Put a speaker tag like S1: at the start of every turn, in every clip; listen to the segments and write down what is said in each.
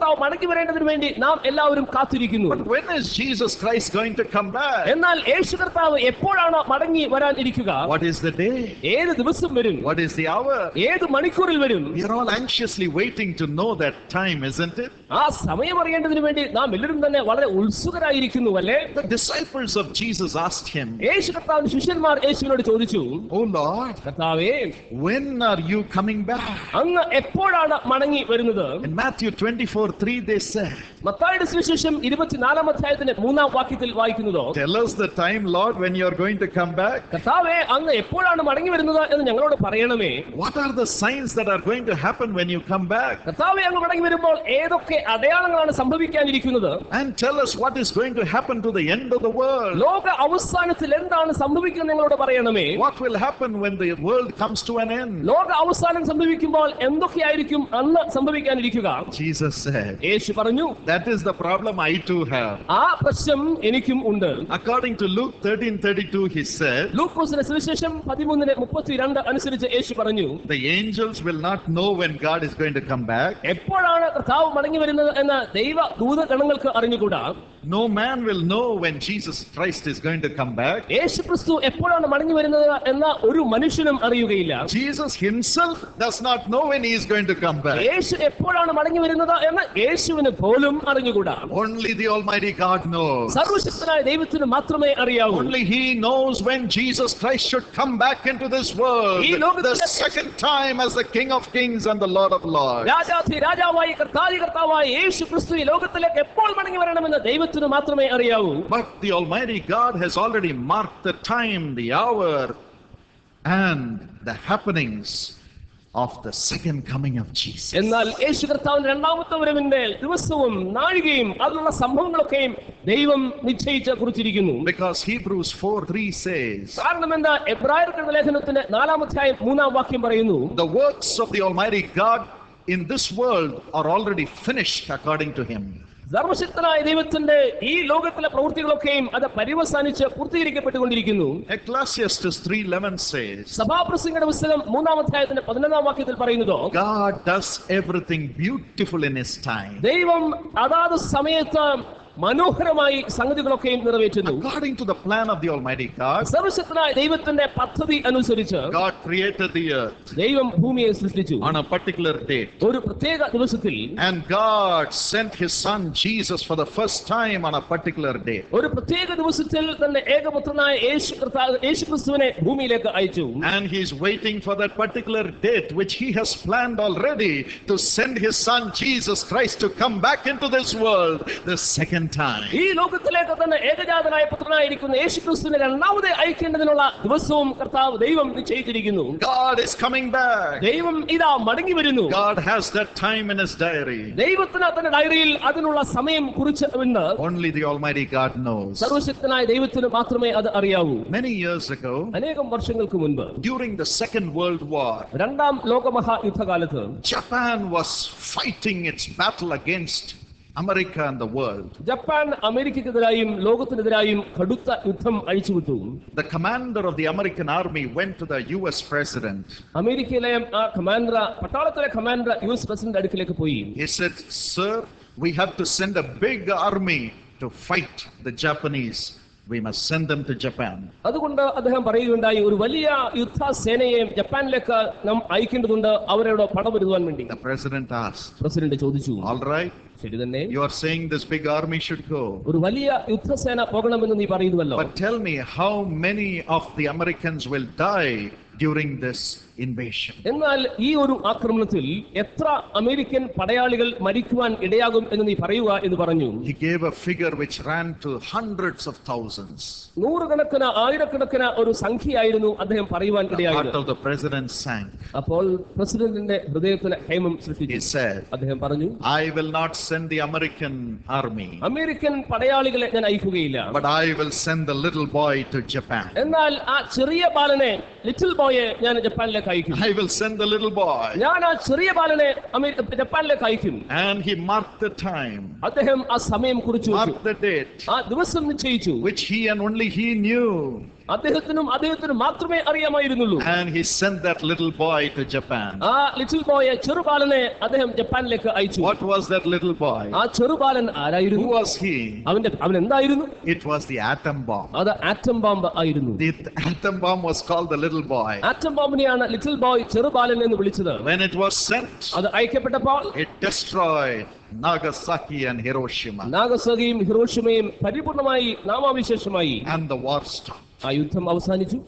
S1: കർത്താവ് മടങ്ങി വരേണ്ടതിനു വേണ്ടി നാം എല്ലാവരും കാത്തിരിക്കുന്നു.
S2: But when is Jesus Christ going to come back?
S1: എന്നാൽ യേശു കർത്താവ് എപ്പോഴാണ് മടങ്ങി വരാൻ ഇരിക്കുക?
S2: What is the day?
S1: ഏത് ദിവസം വരും?
S2: What is the hour?
S1: ഏത് മണിക്കൂറിൽ വരും?
S2: We are all anxiously waiting to know that time, isn't it?
S1: ആ സമയം അറിയേണ്ടതിനു വേണ്ടി നാം എല്ലാവരും തന്നെ വളരെ ഉത്സുകരായിരിക്കുന്നു അല്ലേ?
S2: The disciples of Jesus asked him,
S1: യേശു കർത്താവിന്റെ ശിഷ്യന്മാർ യേശുവിനോട് ചോദിച്ചു,
S2: "Oh Lord,
S1: കർത്താവേ,
S2: when are you coming back?"
S1: അങ്ങ് എപ്പോഴാണ് മടങ്ങി വരുന്നത്?
S2: In Matthew 24:3 they said,
S1: മത്തായിയുടെ സുവിശേഷം 24-ാം അധ്യായത്തിന്റെ 3-ാം വാക്യത്തിൽ വായിക്കുന്നതോ,
S2: "Tell us the time, Lord, when you are going to come back."
S1: കർത്താവേ, അങ്ങ് എപ്പോഴാണ് മടങ്ങി വരുന്നത് എന്ന് ഞങ്ങളോട് പറയണമേ.
S2: What are the signs that are going to happen when you come back?
S1: കർത്താവേ, അങ്ങ് മടങ്ങി വരുമ്പോൾ ഏതൊക്കെ അടയാളങ്ങളാണ് സംഭവിക്കാനിരിക്കുന്നത്?
S2: And tell us what is going to happen to the end of the world.
S1: ലോക അവസാനത്തിൽ എന്താണ് സംഭവിക്കുന്നത് ഞങ്ങളോട് പറയണമേ.
S2: What will happen when the world comes to an end?
S1: ലോക അവസാനം സംഭവിക്കുമ്പോൾ എന്തൊക്കെയായിരിക്കും അന്ന് സംഭവിക്കാനിരിക്കുക?
S2: Jesus said,
S1: യേശു പറഞ്ഞു,
S2: that is the problem I too have.
S1: ആ പ്രശ്നം എനിക്കും ഉണ്ട്.
S2: According to Luke 13:32 he said,
S1: ലൂക്കോസിന്റെ സുവിശേഷം 13:32 അനുസരിച്ച് യേശു പറഞ്ഞു,
S2: the angels will not know when God is going to come back.
S1: എപ്പോഴാണ് കർത്താവ് മടങ്ങി വരുന്നത് എന്ന് ദൈവ ദൂതഗണങ്ങൾക്ക് അറിഞ്ഞുകൂടാ.
S2: No man will know when Jesus Christ is going to come back.
S1: യേശു ക്രിസ്തു എപ്പോഴാണ് മടങ്ങി വരുന്നത് എന്ന ഒരു മനുഷ്യനും അറിയുകയില്ല.
S2: Jesus himself does not know when he is going to come back.
S1: യേശു എപ്പോഴാണ് മടങ്ങി വരുന്നത് എന്ന് യേശുവിന് പോലും അറിഞ്ഞുകൂടാ.
S2: Only the Almighty God knows.
S1: സർവശക്തനായ ദൈവത്തിന് മാത്രമേ അറിയാവൂ.
S2: Only he knows when Jesus Christ should come back into this world, the second time as the King of Kings and the Lord of Lords.
S1: Rajadhi രാജാവായി കർത്താവായ യേശു ക്രിസ്തു ഈ ലോകത്തിലേക്ക് എപ്പോൾ മടങ്ങി വരണമെന്ന് ദൈവത്തിന് മാത്രമേ അറിയാവൂ.
S2: But the Almighty God has already marked the time, the hour, and the happenings of the second coming of Jesus.
S1: എന്നാൽ യേശു കർത്താവിന്റെ രണ്ടാമത്തെ വരവിന്റെ ദിവസവും നാഴികയും അതിലുള്ള സംഭവങ്ങളൊക്കെയും ദൈവം നിശ്ചയിച്ച് കുറിച്ചിരിക്കുന്നു.
S2: Because Hebrews 4:3 says,
S1: കാരണം എന്താ? എബ്രായർക്കെഴുതിയ ലേഖനത്തിന്റെ 4-ാം അധ്യായം 3-ാം വാക്യം പറയുന്നു,
S2: the works of the Almighty God in this world are already finished according to him.
S1: സർവശക്തനായ ദൈവത്തിന്റെ ഈ ലോകത്തിലെ പ്രവൃത്തികളൊക്കെയും അത് പര്യവസാനിച്ച് പൂർത്തീകരിക്കപ്പെട്ടുകൊണ്ടിരിക്കുന്നു.
S2: Ecclesiastes 3:11 says,
S1: സഭാപ്രസംഗിയുടെ പുസ്തകം 3-ാം അധ്യായത്തിന്റെ 11-ാം വാക്യത്തിൽ പറയുന്നതോ,
S2: God does everything beautiful in his time.
S1: ദൈവം അതാത് സമയത്ത് മനോഹരമായി സംഗതികളൊക്കെയും നിറവേറ്റുന്നു.
S2: According to the plan of the Almighty God,
S1: സർവശക്തനായ ദൈവത്തിന്റെ പദ്ധതി അനുസരിച്ച്
S2: God created the earth
S1: ദൈവം ഭൂമിയെ സൃഷ്ടിച്ചു
S2: on a particular date.
S1: ഒരു പ്രത്യേക ദിവസത്തിൽ.
S2: And God sent his son Jesus for the first time on a particular day.
S1: ഒരു പ്രത്യേക ദിവസത്തിൽ തന്റെ ഏകപുത്രനായ യേശു ക്രിസ്തുവിനെ ഭൂമിയിലേക്ക് അയച്ചു.
S2: And he is waiting for that particular date which he has planned already to send his son Jesus Christ to come back into this world the second time.
S1: ഈ ലോകത്തിലേക്ക് തന്നെ ഏകജാതനായ പുത്രനായിരിക്കുന്ന യേശു ക്രിസ്തുവിനെ രണ്ടാമത് അയക്കേണ്ടതിനുള്ള ദിവസവും കർത്താവ് ദൈവം നിശ്ചയിച്ചിരിക്കുന്നു.
S2: God is coming back.
S1: ദൈവം ഇതാ മടങ്ങി വരുന്നു.
S2: God has that time in his diary.
S1: ദൈവത്തിന് തന്റെ ഡയറിയിൽ അതിനുള്ള സമയം കുറിച്ചുണ്ട്.
S2: Only the Almighty God knows.
S1: സർവശക്തനായ ദൈവത്തിന് മാത്രമേ അത് അറിയാവൂ.
S2: Many years ago,
S1: അനേകം വർഷങ്ങൾക്ക് മുൻപ്,
S2: during the Second World War,
S1: രണ്ടാം ലോകമഹായുദ്ധകാലത്ത്
S2: Japan was fighting its battle against America and the world.
S1: Japan അമേരിക്കക്കെതിരായും ലോകത്തിനെതിരായും കടുത്ത യുദ്ധം അഴിച്ചുവിട്ടു.
S2: The commander of the American army went to the US president.
S1: അമേരിക്കയിലെ ആ കമാൻഡർ, പട്ടാളത്തിലെ കമാൻഡർ US പ്രസിഡന്റ് അടുക്കിലേക്ക് പോയി.
S2: He said, "Sir, we have to send a big army to fight the Japanese. We must send them to Japan."
S1: അതുകൊണ്ട് അദ്ദേഹം പറയുകയുണ്ടായി, ഒരു വലിയ യുദ്ധസേനയെ ജപ്പാനിലേക്ക് നാം അയക്കേണ്ടതുണ്ട്, അവരോട് പടപൊരുതുവാൻ വേണ്ടി.
S2: The president asked,
S1: പ്രസിഡന്റ് ചോദിച്ചു,
S2: "All right,
S1: ശരി തന്നെ,
S2: you are saying this big army should go.
S1: ഒരു വലിയ യുദ്ധസേന പോകണമെന്ന് നീ പറയുന്നുവല്ലോ.
S2: But tell me, how many of the Americans will die during this invasion?"
S1: എന്നാൽ ഈ ഒരു ആക്രമണത്തിൽ എത്ര അമേരിക്കൻ പടയാളികൾ മരിക്കുവാൻ ഇടയാകും എന്ന് നീ പറയുക എന്ന് പറഞ്ഞു.
S2: He gave a figure which ran to hundreds of thousands.
S1: നൂറുകണക്കിന് ആയിരക്കണക്കിന് ഒരു സംഖ്യയായിരുന്നു അദ്ദേഹം പറയുവാൻ
S2: The
S1: ഇടയായത്.
S2: heart of the president sank.
S1: അപ്പോൾ പ്രസിഡന്റിന്റെ ഹൃദയത്തിന് ഹേമം
S2: He
S1: സൃഷ്ടിച്ചു.
S2: said,
S1: അദ്ദേഹം പറഞ്ഞു,
S2: "I will not send the American army,
S1: American പടയാളികളെ ഞാൻ അയക്കുകയില്ല,
S2: but I will send the little boy to Japan.
S1: എന്നാൽ ആ ചെറിയ ബാലനെ, ലിറ്റിൽ ബോയെ ഞാൻ ജപ്പാനിലേക്ക് അയക്കും.
S2: I will send the little boy."
S1: ഞാൻ ആ ചെറിയ ബാലനെ ജപ്പാനിലേക്ക് അയക്കും.
S2: And he marked the time,
S1: അദ്ദേഹം ആ സമയം കുറിച്ചു,
S2: marked the date,
S1: ആ ദിവസം നിശ്ചയിച്ചു.
S2: which he and only he knew.
S1: അദ്ദേഹത്തിനും മാത്രമേ അറിയാമായിരുന്നുള്ളൂ.
S2: And he sent that little boy to Japan.
S1: ആ ലിറ്റിൽ ബോയ് ചെറുബാലനെ അദ്ദേഹം ജപ്പാനിലേക്ക് അയച്ചു.
S2: What was that little boy?
S1: ആ ചെറുബാലൻ ആരായിരുന്നു?
S2: Who was he?
S1: അവൻ എന്തായിരുന്നു?
S2: It was the atom bomb.
S1: അത് ആറ്റം ബോംബ് ആയിരുന്നു.
S2: The atom bomb was called the little boy.
S1: Atom ബോംബിനെയാണ് ലിറ്റിൽ ബോയ് ചെറുബാലൻ എന്ന് വിളിച്ചത്.
S2: When it was sent,
S1: അത് അയക്കപ്പെട്ടപ്പോൾ
S2: it destroyed Nagasaki and Hiroshima.
S1: നാഗസാകിയും ഹിരോഷിമയും പരിപൂർണമായി നാമാവിശേഷമായി.
S2: And the war stopped.
S1: ആ യുദ്ധം അവസാനിച്ചു.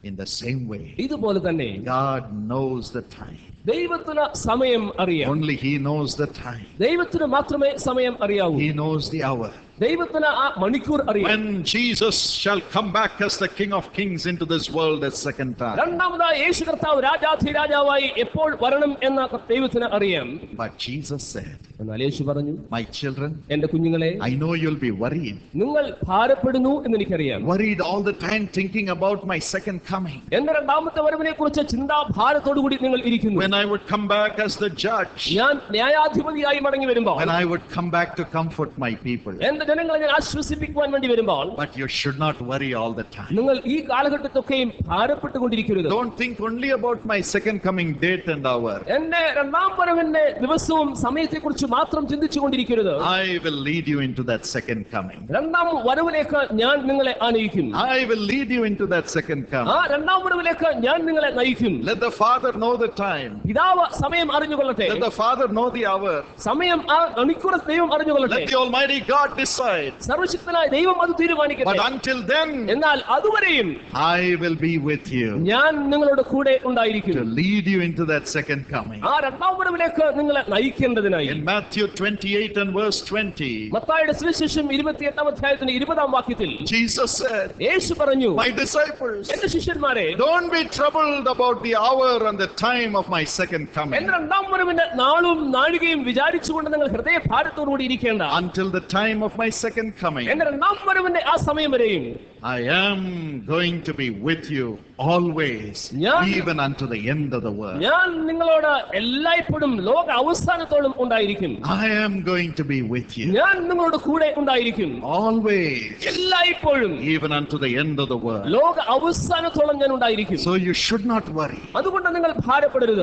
S2: In the same way,
S1: ഇതുപോലെ തന്നെ
S2: God knows the time.
S1: ദൈവത്തിന് സമയം അറിയാം.
S2: Only He knows the time.
S1: ദൈവത്തിന് മാത്രമേ സമയം അറിയാവൂ.
S2: He knows the hour.
S1: ദൈവത്തിന് ആ മണിക്കൂർ അറിയാം.
S2: When Jesus shall come back as the King of Kings into this world a second time.
S1: രണ്ടാമതായി യേശു കർത്താവ് രാജാധിരാജാവായി എപ്പോൾ വരണം എന്ന ദൈവത്തിന് അറിയാം.
S2: But Jesus said,
S1: എന്നാൽ യേശു പറഞ്ഞു,
S2: my children,
S1: എന്റെ കുഞ്ഞുങ്ങളെ,
S2: I know you'll be worried.
S1: നിങ്ങൾ ഭാരപ്പെടുന്നു എന്ന് എനിക്കറിയാം.
S2: Worried all the time thinking about my second coming.
S1: എന്റെ രണ്ടാമത്തെ വരവിനെ കുറിച്ച് ചിന്താഭാരത്തോടു കൂടി നിങ്ങൾ ഇരിക്കുന്നു.
S2: When I would come back as the judge.
S1: ഞാൻ ന്യായാധിപതിയായി മടങ്ങി വരുമ്പോൾ.
S2: When I would come back to comfort my people.
S1: എന്റെ ജനങ്ങളെ ഞാൻ ആശ്വസിപ്പിക്കുവാൻ വേണ്ടി വരുമ്പോൾ.
S2: But you should not worry all the time.
S1: നിങ്ങൾ ഈ കാലഘട്ടത്തൊക്കെയും ഭാരപ്പെട്ടുകൊണ്ടിരിക്കരുത്.
S2: Don't think only about my second coming date and hour.
S1: എന്റെ രണ്ടാം വരവിന്റെ ദിവസവും സമയത്തെക്കുറിച്ച് മാത്രം ചിന്തിച്ചുകൊണ്ടിരിക്കരുത്.
S2: I will lead you into that second coming.
S1: രണ്ടാം വരവിലേക്ക് ഞാൻ നിങ്ങളെ ആനയിക്കും.
S2: I will lead you into that second coming.
S1: ആ രണ്ടാം വരവിലേക്ക് ഞാൻ നിങ്ങളെ നയിക്കും.
S2: Let the Father know the time.
S1: പിതാവ് സമയം അറിഞ്ഞുകൊള്ളട്ടെ.
S2: Let the Father know the hour.
S1: സമയം ആ മണിക്കൂർ ദൈവം അറിഞ്ഞുകൊള്ളട്ടെ.
S2: Let the Almighty God decide.
S1: സർവശക്തനായ ദൈവം അത് തീരുമാനിക്കട്ടെ.
S2: But until then,
S1: എന്നാൽ അതുവരെയും
S2: I will be with you
S1: ഞാൻ നിങ്ങളുടെ കൂടെ ഉണ്ടായിരിക്കും.
S2: to lead you into that second coming.
S1: ആ രണ്ടാം വരവിലേക്ക് നിങ്ങളെ നയിക്കേണ്ടതിനായി.
S2: In Matthew 28 and verse 20,
S1: മത്തായിയുടെ സുവിശേഷം 28-ാം അധ്യായത്തിന്റെ 20-ാം വാക്യത്തിൽ
S2: Jesus said,
S1: യേശു പറഞ്ഞു,
S2: my disciples,
S1: എന്റെ ശിഷ്യന്മാരെ,
S2: don't be troubled about the hour and the time of my second coming.
S1: എന്റെ രണ്ടാം വരവിന്റെ നാളും നാഴികയും വിചാരിച്ചുകൊണ്ട് നിങ്ങൾ ഹൃദയഭാരത്തോടുകൂടി ഇരിക്കേണ്ട.
S2: Until the time of my second coming,
S1: എന്റെ രണ്ടാം വരവിന്റെ ആ സമയം വരെയും
S2: I am going to be with you always, even unto the end of the world.
S1: ഞാൻ നിങ്ങളോട് എല്ലായ്പ്പോഴും ലോക അവസാനത്തോളം ഉണ്ടായിരിക്കും.
S2: I am going to be with you
S1: ഞാൻ നിങ്ങളോട് കൂടെ ഉണ്ടായിരിക്കും.
S2: always,
S1: എല്ലായ്പ്പോഴും
S2: even unto the end of the world.
S1: ലോക അവസാനത്തോളം ഞാൻ ഉണ്ടായിരിക്കും.
S2: So you should not worry.
S1: അതുകൊണ്ട് നിങ്ങൾ ഭാരപ്പെടരുത്.